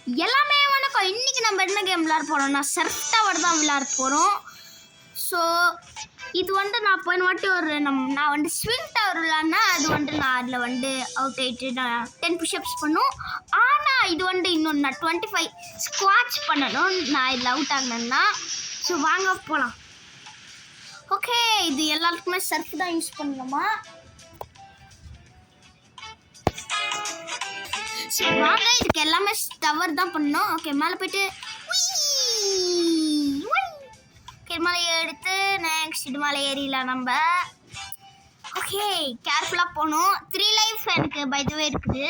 எல்லாமே வணக்கம். இன்னைக்கு நம்ம என்ன கேம் விளையாட போறோம்னா சர்ஃப் டவர் தான் விளையாட போறோம். ஸோ இது நான் போன வாட்டி நான் ஸ்விங் டவர் விளையாடினா அது நான் அதில் அவுட் ஆகிட்டு நான் 10 புஷ்அப்ஸ் பண்ணும். ஆனால் இது இன்னொன்று நான் 25 ஸ்குவாட்ச் பண்ணணும். நான் இதில் அவுட் ஆகினேன்னா. ஸோ வாங்க போகலாம். ஓகே, இது எல்லாருக்குமே சர்ஃப் தான் யூஸ் பண்ணணுமா? வாங்க, இதுக்கு எல்லாமே டவர் தான் பண்ணணும். ஓகே, மேலே போயிட்டு மேலே எடுத்து நெக்ஸ்ட் இது மேலே ஏறிடலாம் நம்ம. ஓகே, கேர்ஃபுல்லாக போகணும். 3 லைஃப் எனக்கு பை த வே இருக்குது.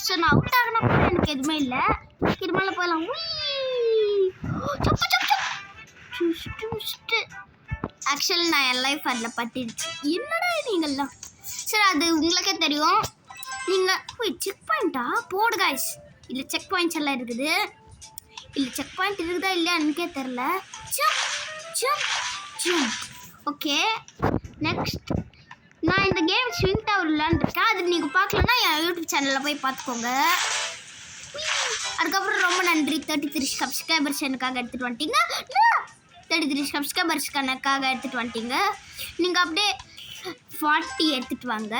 ஸோ நான் அவுட் ஆகினா கூட எனக்கு எதுவுமே இல்லை. இது மேலே போகலாம். ஆக்சுவலி நான் என் லைஃப் அதில் பட்டிடுச்சு. என்னடா நீங்கள்லாம் சரி, அது உங்களுக்கே தெரியும். நீங்கள் செக் பாயிண்ட்டா போடு காய்ஸ். இல்லை செக் பாயிண்ட்ஸ் எல்லாம் இருக்குது. இல்லை செக் பாயிண்ட் இருக்குதா இல்லையா எனக்கே தெரில. ஓகே, நெக்ஸ்ட் நான் இந்த கேம் ஸ்விங் டவர் விளையாண்டுருக்கேன். அது நீங்கள் பார்க்கலன்னா என் யூடியூப் சேனலில் போய் பார்த்துக்கோங்க. அதுக்கப்புறம் ரொம்ப நன்றி. 33 சப்ஸ்கிரைபர்ஸ் எனக்காக எடுத்துகிட்டு வந்துட்டீங்க. 33 சப்ஸ்கிரைபர்ஸ் எனக்காக எடுத்துகிட்டு வந்துட்டீங்க. நீங்கள் அப்படியே 40 எடுத்துகிட்டு வாங்க.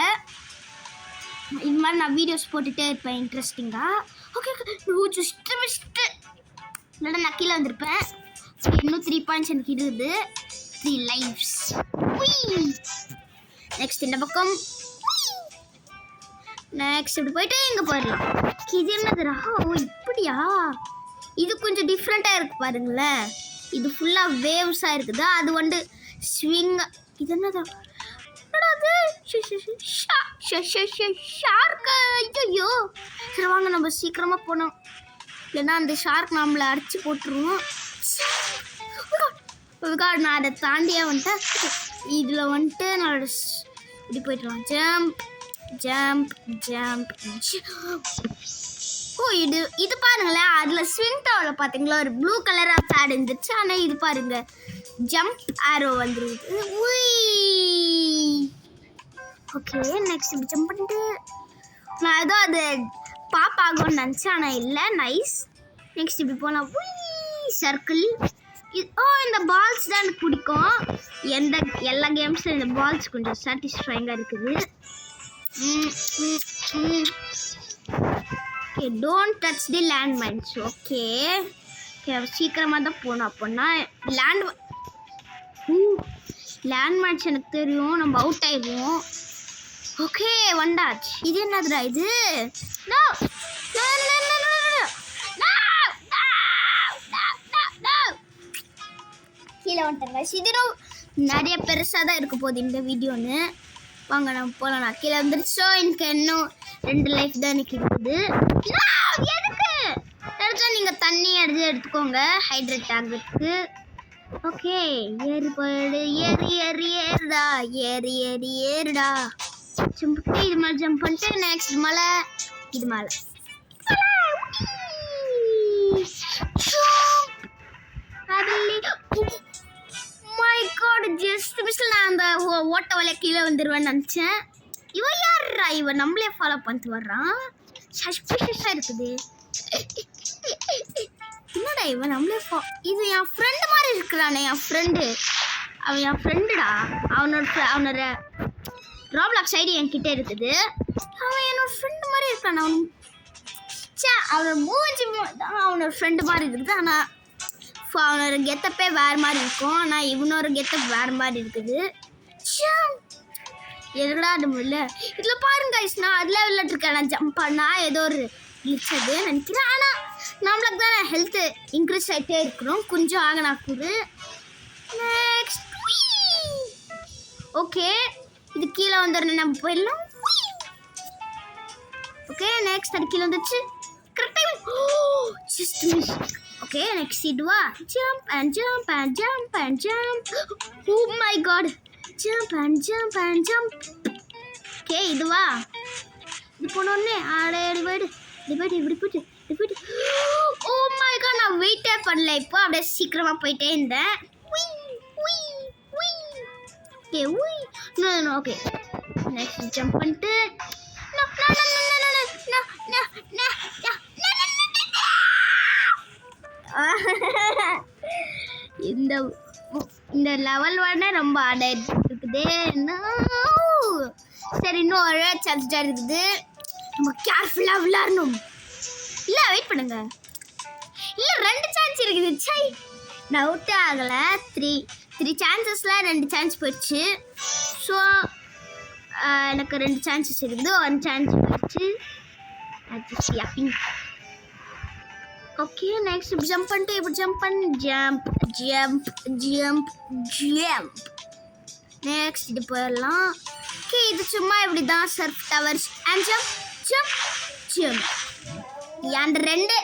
இது மாதிரி நான் வீடியோஸ் போட்டுகிட்டே இருப்பேன் இன்ட்ரெஸ்டிங்காக. ஓகே, இல்லைன்னா நான் கீழே வந்திருப்பேன். இன்னும் 3 பாயிண்ட்ஸ் எனக்கு இருக்குது. 3 லைஃப்ஸ். நெக்ஸ்ட் இந்த பக்கம். நெக்ஸ்ட் இப்படி போயிட்டு இங்கே போயிடலாம். இது என்னதுரா? ஓ இப்படியா? இது கொஞ்சம் டிஃப்ரெண்ட்டாக இருக்குது பாருங்களேன். இது ஃபுல்லாக வேவ்ஸாக இருக்குது. அது ஸ்விங். இது என்னது? ஷார்க்கு. ஐயோ, சரி வாங்க நம்ம சீக்கிரமாக போனோம். இல்லைன்னா அந்த ஷார்க் நம்மளை அடிச்சு போட்டுருவோம். நான் அதை தாண்டியே இதில் நான் இப்படி போய்ட்டுருவோம். Jump jump jump. ஓ இது பாருங்களேன். அதில் ஸ்விங் டவரில் பார்த்தீங்களா ஒரு ப்ளூ கலராக பேட் இருந்துச்சு. ஆனால் இது பாருங்க ஜம்ப் ஆரோ வந்துருக்குது. ஓகே, நெக்ஸ்ட் இப்படி ஜம்ப் பண்ணிட்டு நான் ஏதோ அது பாப் ஆகும்னு நினச்சேன். ஆனால் இல்லை. நைஸ். நெக்ஸ்ட் இப்படி போனால் சர்க்கிள். இந்த பால்ஸ் தான் எனக்கு பிடிக்கும். எல்லா கேம்ஸில் இந்த பால்ஸ் கொஞ்சம் சாட்டிஸ்ஃபைங்காக இருக்குது. Okay, don't touch the land mines. Okay, சீக்கிரமாக தான் போகணும். அப்படின்னா லேண்ட் மைன்ஸ் எனக்கு தெரியும். நம்ம அவுட் ஆயிடுவோம். ஓகே, வந்தாச்சு. இது என்னதுடா இது? கீழே வந்துட்டாங்க. இதுவும் நிறைய பெருசாக தான் இருக்க போகுது இந்த வீடியோன்னு. வாங்க நம்ம போகலாம். நான் கீழே வந்துருச்சோ. எனக்கு இன்னும் 2 லைஃப் தான் எனக்கு இருக்குது. எதுக்கு எடுத்தா நீங்கள் தண்ணி எடுத்துக்கோங்க ஹைட்ரேட் ஆகிறதுக்கு. ஓகே, ஏறி போயிடு. ஏறுடா. ஏறுடா. ஜம்ப் பண்ணிட்டு இது மேலே ஜம்ப் பண்ணிட்டு நெக்ஸ்ட் மலை. இது மேலே நான் அந்த ஓட்ட வலைய கீழே வந்துடுவேன்னு நினச்சேன். இவன் யாரா? இவன் நம்மளே ஃபாலோ பண்ணிட்டு வர்றான். சஸ்பிஷியஸாக இருக்குது. என்னடா இவன் நம்மளே இது என் ஃப்ரெண்டு மாதிரி இருக்கிறானே. என் ஃப்ரெண்டு அவன் என் ஃப்ரெண்டுடா. அவனோட ராப்ளாக்ஸ் ஐடி என்கிட்ட இருக்குது. அவன் என்னோட ஃப்ரெண்டு மாதிரி இருக்கான். அவனோட மூஞ்சி தான் அவனோட ஃப்ரெண்டு மாதிரி இருக்குது. ஆனால் அவனோட கெத்தப்பே வேறு மாதிரி இருக்கும். ஆனால் இவனோட கெத்தப் வேறு மாதிரி இருக்குது. எதுடா அது முடியல. இதில் பாருங்க நான் அதில் விளையாட்டுருக்கேன். நான் ஜம்ப் பண்ணால் ஏதோ ஒரு கிளிச்சது நினைக்கிறேன். ஆனால் நம்மளுக்கு தான் ஹெல்த்து இன்க்ரீஸ் ஆகிட்டே இருக்கிறோம். கொஞ்சம் ஆகினா கூட. நெக்ஸ்ட் ஓகே, இது கீழே வந்துடணும். நம்ம போயிடலாம். ஓகே, நெக்ஸ்ட் அது கீழே வந்துச்சு. ஓகே, நெக்ஸ்ட் இதுவா? Jump and jump and jump and jump. Oh my God, jump and jump and jump. Okay, இதுவா? இது போனோடனே இப்படி போயிட்டு. ஓ மை காட், நான் வெயிட்டே பண்ணல. இப்போ அப்படியே சீக்கிரமாக போயிட்டே இருந்தேன். ஓகே, நெக்ஸ்ட் ஜம்ப் பண்ணிட்டு இந்த இந்த லெவல் 1 ரொம்ப ஆட இருக்குது. சரி, இன்னும் ஒரு சான்ஸ் இருக்குது. நம்ம கேர்ஃபுல்லாக விளாடணும். இல்லை, வெயிட் பண்ணுங்க. இல்லை, 2 சான்ஸ் இருக்குது. சை, நான் அவுட்டே ஆகலை. 3 சான்சஸில் 2 சான்ஸ் போயிடுச்சு. ஸோ எனக்கு 2 சான்சஸ் இருக்குது. 1 சான்ஸ் போயிடுச்சு. ஓகே, நெக்ஸ்ட் ஜம்ப் பண்ணிட்டு இப்படி ஜம்ப் பண்ணி jump jump jump jump. Next இது போயிடலாம். ஓகே, இது சும்மா இப்படி தான் surf towers and jump jump jump. அந்த 2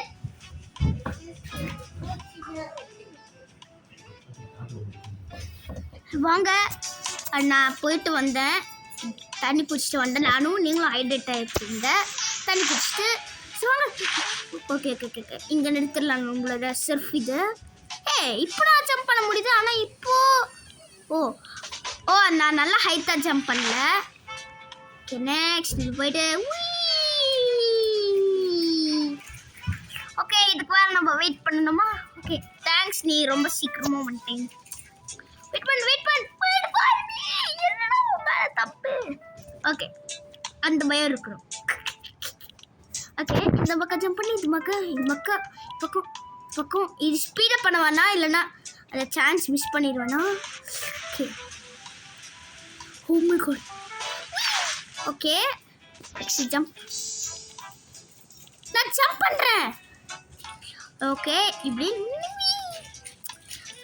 வாங்க. நான் போயிட்டு வந்தேன், தண்ணி பிடிச்சிட்டு வந்தேன். நானும் நீங்களும் ஹைட்ரேட் ஆகிருப்பீங்க. தண்ணி பிடிச்சிட்டு ஓகே ஓகே ஓகே ஓகே இங்கே நிறுத்திடலாம் உங்களோட சர்ஃப். இது இப்போ நான் ஜம்ப் பண்ண முடியுது. ஆனால் ஓ நான் நல்லா ஹைட்டாக ஜம்ப் பண்ணல. ஓகே, நெக்ஸ்ட் இது போயிட்டு ஓகே, இதுக்கு வேறு நம்ம வெயிட் பண்ணணுமா? ஓகே, தேங்க்ஸ், நீ ரொம்ப சீக்கிரமாக வந்துட்டேன். வெயிட் பண்ணு என்னடா மேலே தப்பு. ஓகே, அந்த பயம் இருக்கணும். ஓகே, இந்த பக்கம் ஜம்ப் பண்ணி இது பக்கம் இது ஸ்பீடப் பண்ணுவானா இல்லைன்னா அதை சான்ஸ் மிஸ் பண்ணிடுவானா? Okay, oh my God. Okay, next jump. நான் ஜம்ப் பண்ணுறேன். ஓகே, இப்படி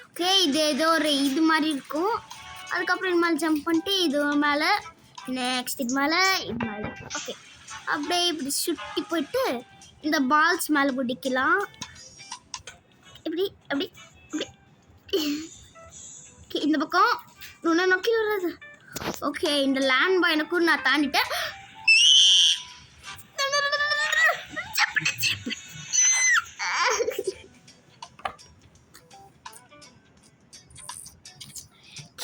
ஓகே, இது ஏதோ ஒரு இது மாதிரி இருக்கும். அதுக்கப்புறம் இது மேலே ஜம்ப் பண்ணிட்டு இது மேலே, நெக்ஸ்ட் இது மேலே. ஓகே, அப்படியே இப்படி சுட்டி போயிட்டு இந்த பால்ஸ் மேலே பிடிக்கலாம். இப்படி அப்படி இப்படி. ஓகே, இந்த பக்கம் நுண்ண நோக்கி வர்றது. ஓகே, இந்த லேண்ட் பாயினுக்கும் நான் தாண்டிட்டேன்.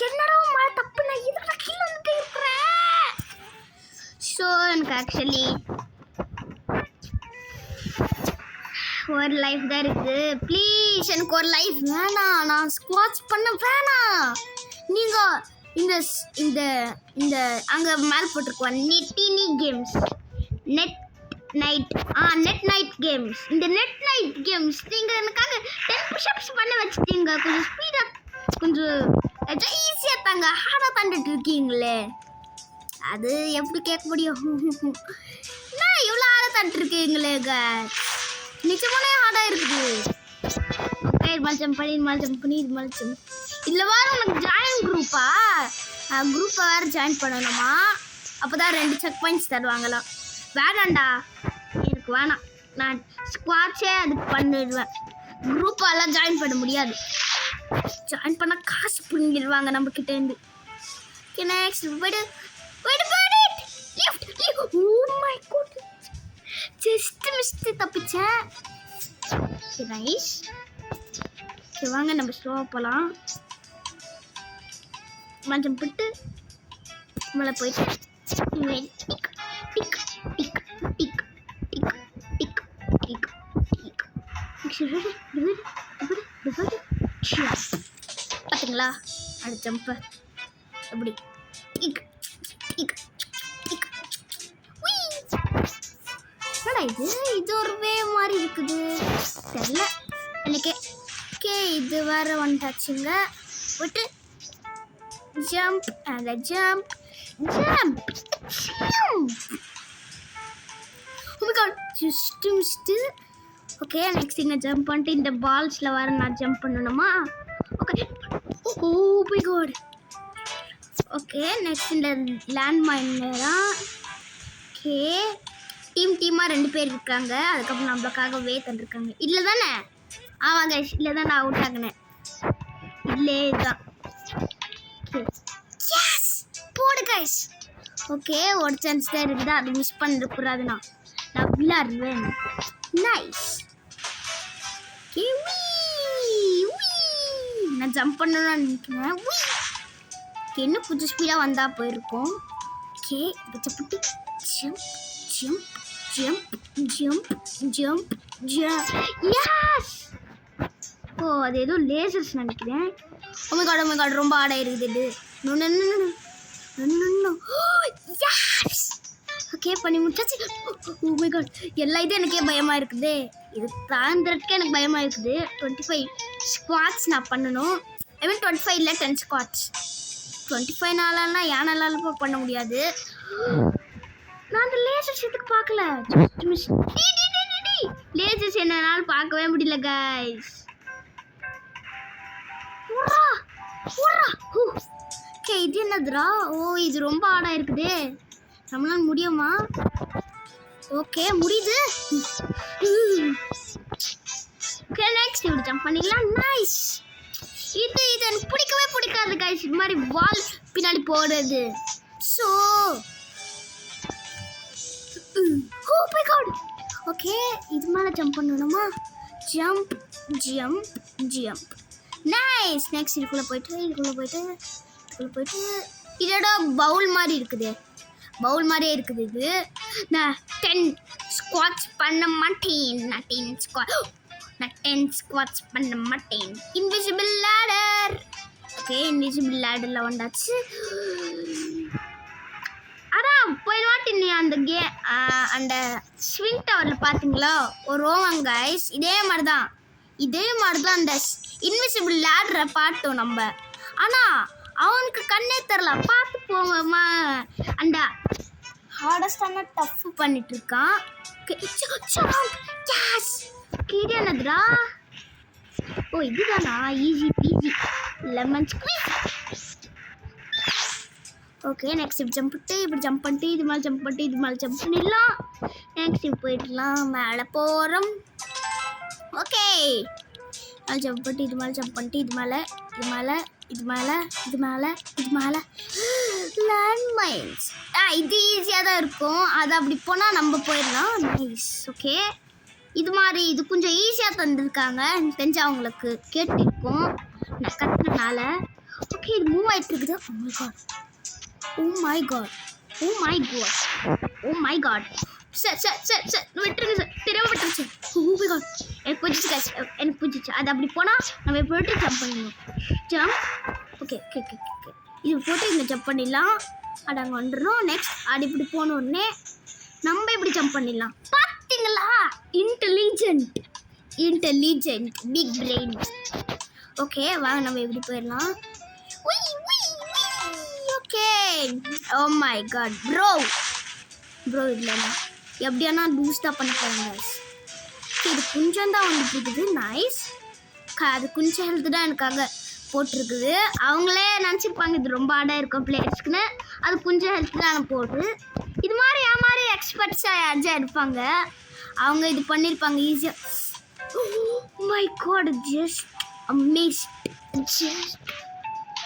என்னடா மழை தப்பு, நான் இதுல கீழே வந்துட்டு இருக்கிறேன். ஸோ எனக்கு ஆக்சுவலி ஒரு லைஃப் தான் இருக்குது. ப்ளீஸ் எனக்கு ஒரு லைஃப் வேணாம். நான் ஸ்குவாட்ச் பண்ண வேணாம். நீங்கள் இந்த இந்த இந்த அங்கே மேலே போட்டிருக்குவான் நெட்டினி கேம்ஸ், நெட் நைட் கேம்ஸ். இந்த நெட் நைட் கேம்ஸ் நீங்கள் எனக்காக 10 புஷ்அப்ஸ் பண்ண வச்சுட்டீங்க. கொஞ்சம் ஸ்பீடாக, கொஞ்சம் ஈஸியாக தாங்க. ஹார்டாக தாண்டிட்டு இருக்கீங்களே, அது எப்படி கேட்க முடியும்? நான் இவ்வளோ ஹார்டாக தாண்டிட்டு இருக்கீங்களே, நிஜமானே ஹார்டாக இருக்குது. ஓகே, இது மாதிரி ஜம்ப் பண்ணி இது மாதிரி ஜம்ப். இதில் வேறு உனக்கு ஜாயின் குரூப்பை வேறு ஜாயின் பண்ணணுமா? அப்போ தான் 2 செக் பாயிண்ட்ஸ் தருவாங்களாம். வேணாண்டா, எனக்கு வேணாம். நான் ஸ்குவாட்சே அதுக்கு பண்ணிடுவேன். குரூப்பெல்லாம் ஜாயின் பண்ண முடியாது. ஜாயின் பண்ணால் காசு பிடிங்கிடுவாங்க நம்மக்கிட்டேருந்து. ஓகே, நெக்ஸ்ட் போய்ட்டு ஜஸ்ட் மிஸ்ட்டு தப்பிச்சேன். நைஸ். சரி, வாங்க நம்ம ஸ்லோவாக போகலாம். மஞ்சம் போட்டு மேலே போயிட்டு tick tick tick tick tick tick tick tick. பார்த்தீங்களா அது ஜம்பை எப்படி டிக் டிக் டிக். என்னடா இது ஒரு வே மாதிரி இருக்குது, தெரியல எனக்கு. ஓகே, இது வேறு வந்துட்டாச்சுங்க. விட்டு jump and jump jump jump. Oh my God, just missed. Okay, next இங்கே ஜம்ப் பண்ணிட்டு இந்த பால்ஸில் வேறு நான் ஜம்ப் பண்ணணுமா? Okay, oh my God. Okay, next இந்த லேண்ட் மைன் தான். ஓகே, டீமாக 2 பேர் இருக்காங்க. அதுக்கப்புறம் நம்மளுக்காக தந்துருக்காங்க. இல்லை தானே? ஆமாங்க, இல்லை தான் நான் அவுட் ஆகினேன். இல்லை தான். எஸ், போடு கைஸ். ஓகே, ஒரு சான்ஸ் தான் இருக்குது, அது மிஸ் பண்ணிடக்கூடாது. நான் விளையாடுவேன். நைஸ். நான் ஜம்ப் பண்ணணும்னு நினைக்கிறேன். இன்னும் கொஞ்சம் ஸ்பீடாக வந்தால் போயிருக்கோம். ஓகே, வச்சப்பட்டு jump jump jump jump jump jump. Yes, oh அது ஏதோ லேசர்ஸ் நினைக்கிறேன். ஓ மை காட் ரொம்ப ஆட இருக்குது. ஓகே பண்ணி முடிச்சாச்சு. ஓ மை காட் எல்லா இதுவும் எனக்கே பயமாக இருக்குது. இது தாண்டறதுக்கே எனக்கு பயமாக இருக்குது. 25 ஸ்குவாட்ஸ் நான் பண்ணணும். ஐ மீன் 25 இல்லை 10 ஸ்குவாட்ஸ். 25 நாளானா ஏன் நாளாலும் பண்ண முடியாது. நான் அந்த லேசர்ஸ் எதுக்கு பார்க்கல. லேசர்ஸ் என்னால் பார்க்கவே முடியல கைஸ். ஓகே இது என்னதுடா. ஓ இது ரொம்ப ஆடா இருக்குது. நம்மளால முடியுமா? ஓகே முடியுது. ஓகே நெக்ஸ்ட் இப்படி ஜம்ப் பண்ணிக்கலாம். நைஸ். இது எனக்கு பிடிக்கவே பிடிக்காது கைஸ். இது மாதிரி வால் பின்னாடி போடுறது. So oh my God. Okay இது மேலே ஜம்ப் பண்ணணுமா? Jump jump jump. Nice. Next இதுக்குள்ளே போயிட்டு இதோட பவுல் மாதிரி இருக்குது. பவுல் மாதிரியே இருக்குது இது. நான் 10 ஸ்குவாட்ஸ் பண்ண மாட்டேன். நான் 10 ஸ்குவாட்ஸ் பண்ண மாட்டேன். Invisible ladder. ஓகே இன்விசிபிள் லேடரில் வந்தாச்சு. அதான் போய் வாட்டி நீ அந்த ஸ்விங் டவரில் பார்த்தீங்களா ஒரு ரோவன் கைஸ். இதே மாதிரி தான் அந்த இன்விசிபிள் லேடரை பார்த்தோம் நம்ம. ஆனால் அவனுக்கு கண்ணே தெரில. பார்த்து போங்கம்மா. அந்த ஹார்டஸ்டான டஃப் பண்ணிட்டு இருக்கான். கீழே என்னதுடா. ஓ இதுதானா easy peasy lemon squeeze. Okay next இப்படி ஜம்ப் பண்ணிட்டு இது மேலே ஜம்ப் பண்ணிடலாம். நெக்ஸ்ட் இப்படி போயிடலாம். மேலே போகிறோம். ஓகே அது ஜம்ப் பண்ணிட்டு இது மேலே லேண்ட்மைன்ஸ். இது ஈஸியாக தான் இருக்கும். அது அப்படி போனால் நம்ம போயிடலாம். நைஸ். ஓகே இது கொஞ்சம் ஈஸியாக தந்துருக்காங்க. எனக்கு தெரிஞ்சு அவங்களுக்கு கேட்டிருக்கோம் நான் கற்றுனால. ஓகே இது மூவ் ஆகிட்டு இருக்குது. ஓ மை காட் சார் விட்டுருங்க சார். தெரியாமல் விட்டுருச்சு. ஓ மை காட் எனக்கு பிடிச்சிச்சு. அது அப்படி போனால் நம்ம போய்ட்டு ஜம்ப் பண்ணிடணும். ஜம்ப். ஓகே இது போட்டு இங்கே ஜம்ப் பண்ணிடலாம். அது அங்கே வந்துடணும். நெக்ஸ்ட் அது இப்படி போன உடனே நம்ம இப்படி ஜம்ப் பண்ணிடலாம். பார்த்தீங்களா இன்டெலிஜென்ட் பிக் பிரெயின். ஓகே வாங்க நம்ம இப்படி போயிடலாம். Okay oh my God bro இல்லைண்ணா எப்படியானா பூஸ்டாக பண்ண போகிறாங்க. இது கொஞ்சம் தான் வந்துட்டு இருக்குது. நைஸ். அது கொஞ்சம் ஹெல்த்து தான் எனக்காக போட்டிருக்குது. அவங்களே நினச்சிருப்பாங்க இது ரொம்ப ஆடாக இருக்கும் பிளேயர்ஸ்க்குன்னு. அது கொஞ்சம் ஹெல்த்து தான் போட்டு இது மாதிரி எக்ஸ்பர்ட்ஸாக யாராச்சும் இருப்பாங்க. அவங்க இது பண்ணியிருப்பாங்க ஈஸியாக. My God just amazed.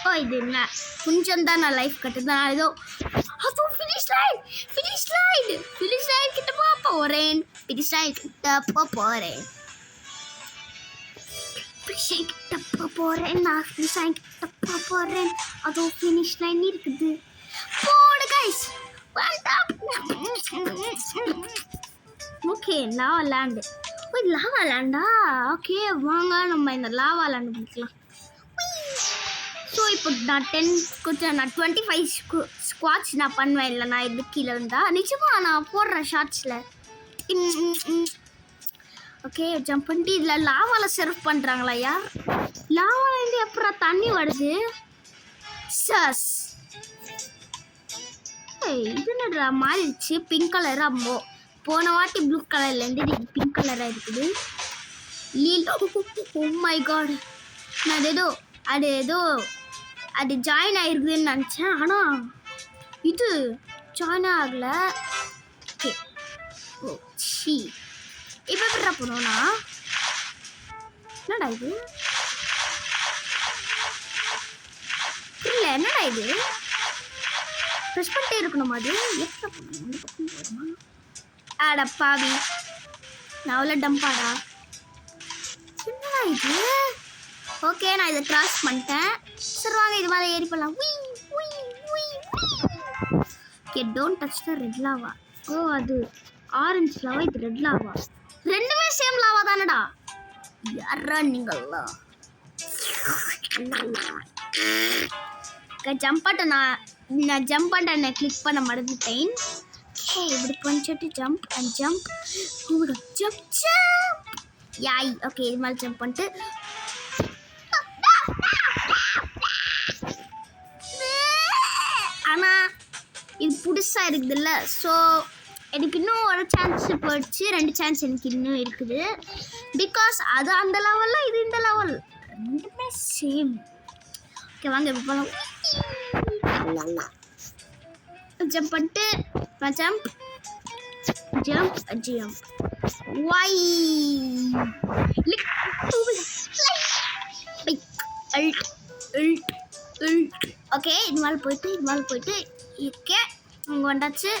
Oh இது என்ன கொஞ்சம் தான் நான் லைஃப் கட்டுதான். ஏதோ அதுவும் ஃபினிஷ் லைன் கிட்ட போகிறேன். அதோ ஃபினிஷ் லைன் இருக்குது. போடு கைஸ். ஓகே லாவா லேண்டா. ஓகே வாங்க நம்ம இந்த லாவா லேண்டு பிடிக்கலாம். ஸோ இப்போ நான் 25 ஸ்குவாட்ஸ் நான் பண்ணுவேன். இல்லை நான் இது கீழே இருந்தால் நிச்சயமாக நான் போடுறேன் ஷார்ட்ஸில். ஓகே ஜம்ப் பண்ணிட்டு இதில் லாவாவில் சர்வ் பண்ணுறாங்களா யார்? லாவாலேருந்து அப்புறம் தண்ணி வருது. சஸ் இது என்னடா மாறிடுச்சு. Pink colour. அம்மோ போன வாட்டி ப்ளூ கலர்லேருந்து இது பிங்க் கலராக இருக்குது. ஓ மை காட் நான் அது ஜாயின் ஆகிருக்குதுன்னு நினச்சேன். ஆனால் இது ஜாயின் ஆகலை. ஓகே ஓ சி இப்போ எப்படா போனோம்னா என்னடா இது இல்லை என்னடா இது ப்ரெஸ் பண்ணிட்டே இருக்கணுமா? அது எப்படி போகணுமா? ஆடா பாவி நான் அவ்வளோ டம்பாடா. என்னடா இது? ஓகே நான் இதை கிராஸ் பண்ணிட்டேன். சரி வாங்க இது மேலே ஏறி போகலாம். Okay don't touch the red lava. ஓ அது ஆரஞ்சு லாவா, இது ரெட் லாவா. ரெண்டுமே சேம் லாவா தானடா. யாரா நீங்களா? ஜம்ப் பண்ண நான் ஜம்ப் பண்ண கிளிக் பண்ண மறந்துட்டேன். இப்படி பண்ணிட்டு jump and jump jump jump யாய். ஓகே இது மாதிரி ஜம்ப் பண்ணிட்டு ஆனால் இது புதுசாக இருக்குதுல்ல. ஸோ எனக்கு இன்னும் ஒரு சான்ஸ் போயிடுச்சு. 2 சான்ஸ் எனக்கு இன்னும் இருக்குது. பிகாஸ் அது அந்த லெவலில் இது இந்த லெவல் ரெண்டுமே சேம். ஓகே வாங்க இப்போ போகலாம். ஜம்ப் பண்ணிட்டு jump jump jump why okay இது மாதிரி போயிட்டு ஓகே இங்கே வந்தாச்சு.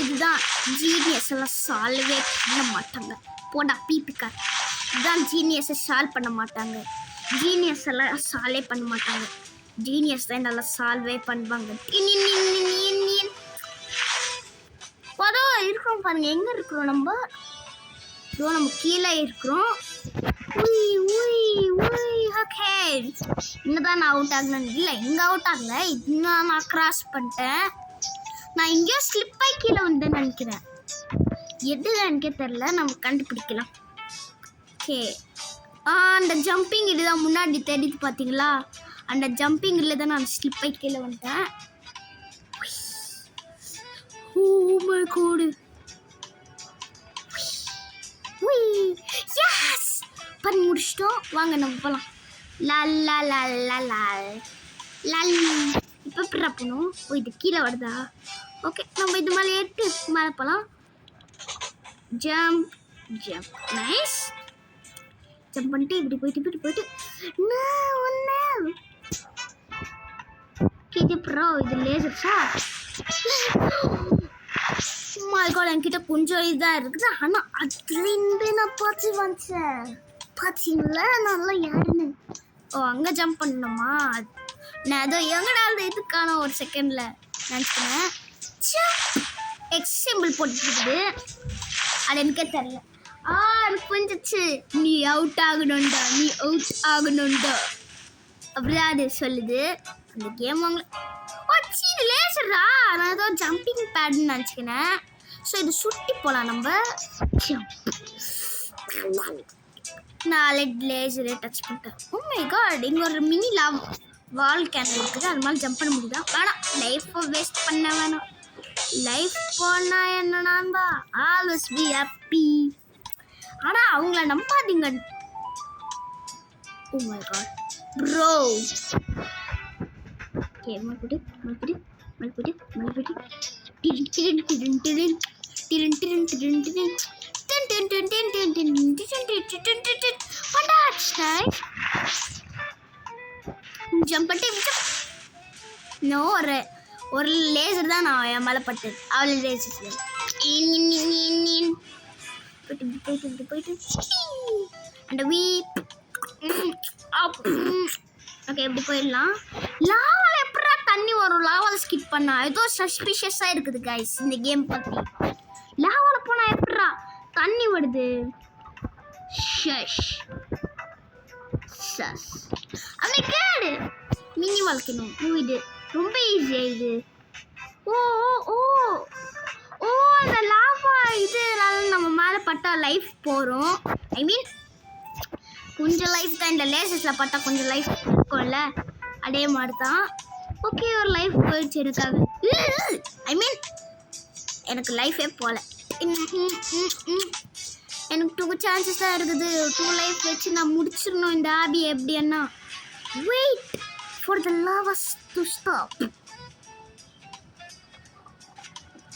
இதுதான் ஜீனியஸ் எல்லாம் சால்வே பண்ண மாட்டாங்க. போடா பிபிக்கா. இதுதான் ஜீனியஸை சால்வ் பண்ண மாட்டாங்க. ஜீனியஸ் எல்லாம் சால்வே பண்ண மாட்டாங்க. ஜீனியஸ் தான் நல்லா சால்வே பண்ணுவாங்க. இருக்கிறோம் பாருங்க. எங்கே இருக்கிறோம் நம்ம? இதோ நம்ம கீழே இருக்கிறோம். ஓகே இங்கே தான் நான் அவுட் ஆகணும். இல்லை இங்கே அவுட் ஆகலை. இன்னும் நான் கிராஸ் பண்ணிட்டேன். நான் எங்கேயோ ஸ்லிப் ஆகி கீழே வந்தேன்னு நினைக்கிறேன். எதுதான் எனக்கே தெரில. நம்ம கண்டுபிடிக்கலாம். ஓகே அந்த ஜம்பிங் இதுதான் முன்னாடி தெரியுது பார்த்தீங்களா? அந்த ஜம்பிங் இல்லை தான் நான் ஸ்லிப் ஆகி கீழே வந்துட்டேன். Oh my god. Yes! பண்ணி முடிச்சிட்டோம். வாங்க நம்ம போகலாம். லா இப்போ எப்படி போகணும்? இது கீழே வருதா? ஓகே நம்ம இது மேலே ஏற்று மேலே போகலாம். Jump jump nice. ஜம்ப் பண்ணிட்டு இப்படி போயிட்டு இது ப்ரோ இது லேசர்ஸா? மை காட் என்கிட்ட கொஞ்சம் இதாக இருக்குது. ஆனால் அதுலேருந்து நான் பார்த்து வந்துச்சேன். பார்த்தீங்களா நல்லா யாருன்னு? ஓ அங்கே ஜம்ப் பண்ணணுமா? நான் அதோ எங்கடால் இதுக்கான ஒரு செகண்டில் நினச்சிக்கிறேன். X simple போட்டுருக்குது. அது எனக்கே தெரியல. எனக்கு புரிஞ்சிச்சு. நீ அவுட் ஆகணும்டா அப்படிதான் அது சொல்லுது அந்த கேம். இது லேசரா? நான் ஏதோ ஜம்பிங் பேட்னு நினச்சிக்கினேன். ஸோ இது சுட்டி போகலாம் நம்ம. நான் லேசரே டச் பண்ணிட்டேன். ஓ மை காட் இங்கே ஒரு மினி வால் கேன் இருக்குது. அது மாதிரி ஜம்ப் பண்ண முடியுதா? வேணாம் லைஃப்பை வேஸ்ட் பண்ண வேணாம். லைஃப் போனால் என்னன்னா ஆல்வேஸ் பி ஹாப்பி. ஆனால் அவங்கள நம்பாதீங்க. Oh my God bro. Okay மறுபடி ஜம்ப் பண்ணிட்டு ஒரு லேசர் தான் நான் என் மேலே பட்டது. அவளை லேசர் போயிட்டு அந்த வீப். ஓகே எப்படி போயிடலாம்? லாவால் எப்படா தண்ணி வரும்? லாவால் ஸ்கிப் பண்ணா ஏதோ சஸ்பிஷியஸாக இருக்குது கைஸ் இந்த கேம் பற்றி. லாவால் போனால் எப்படா தண்ணி வருது? கேடு மினி வாழ்க்கணும். இது ரொம்ப ஈஸியாக இது. ஓ ஓ ஓ அந்த லாவா இதனால நம்ம மேலே பட்டா லைஃப் போகிறோம். ஐ மீன் கொஞ்சம் லைஃப் தான். இந்த லேசஸில் பட்டா கொஞ்சம் லைஃப் இருக்கும்ல, அதே மாதிரி தான். ஓகே ஒரு லைஃப் போயிடுச்சு எனக்காக. ஐ மீன் எனக்கு லைஃபே போகல. எனக்கு 2 சான்சஸ் தான் இருக்குது. 2 லைஃப் வச்சு நான் முடிச்சிடணும் இந்த ஹாபி. எப்படின்னா wait for the lavas to stop.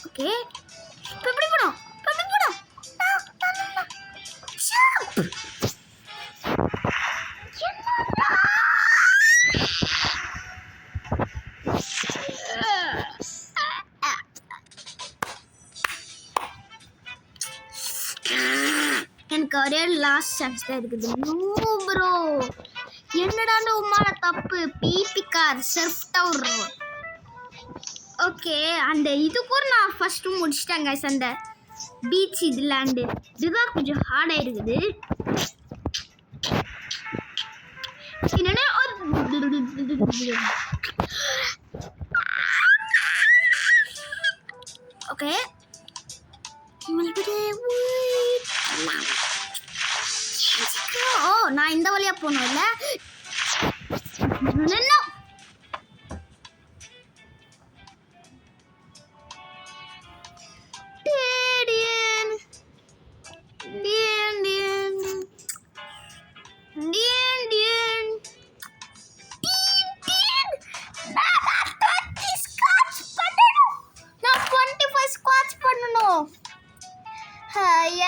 Okay இப்போ எப்படி போடும்? எனக்கு ஒரே லாஸ்ட் சான்ஸ் தான் இருக்குது. நோ ப்ரோ என்னடாண்ட உமால தப்பு. பிபி கார் சர்ஃப் டவர். ஓகே அந்த இது கூட நான் ஃபஸ்ட்டு முடிச்சிட்டேன் கைஸ். அந்த பீச் இது லேண்டு இதுதான் கொஞ்சம் ஹார்டாக இருக்குது. ஓகே ஓ நான் இந்த வழியா போகணும் இல்ல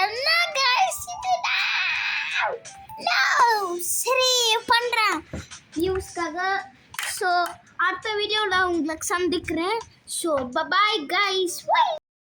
என்ன guys இது சரி பண்றேன் வியூஸ்க்காக ஸோ அடுத்த வீடியோவில் உங்களுக்கு சந்திக்கிறேன் ஸோ பபாய் guys.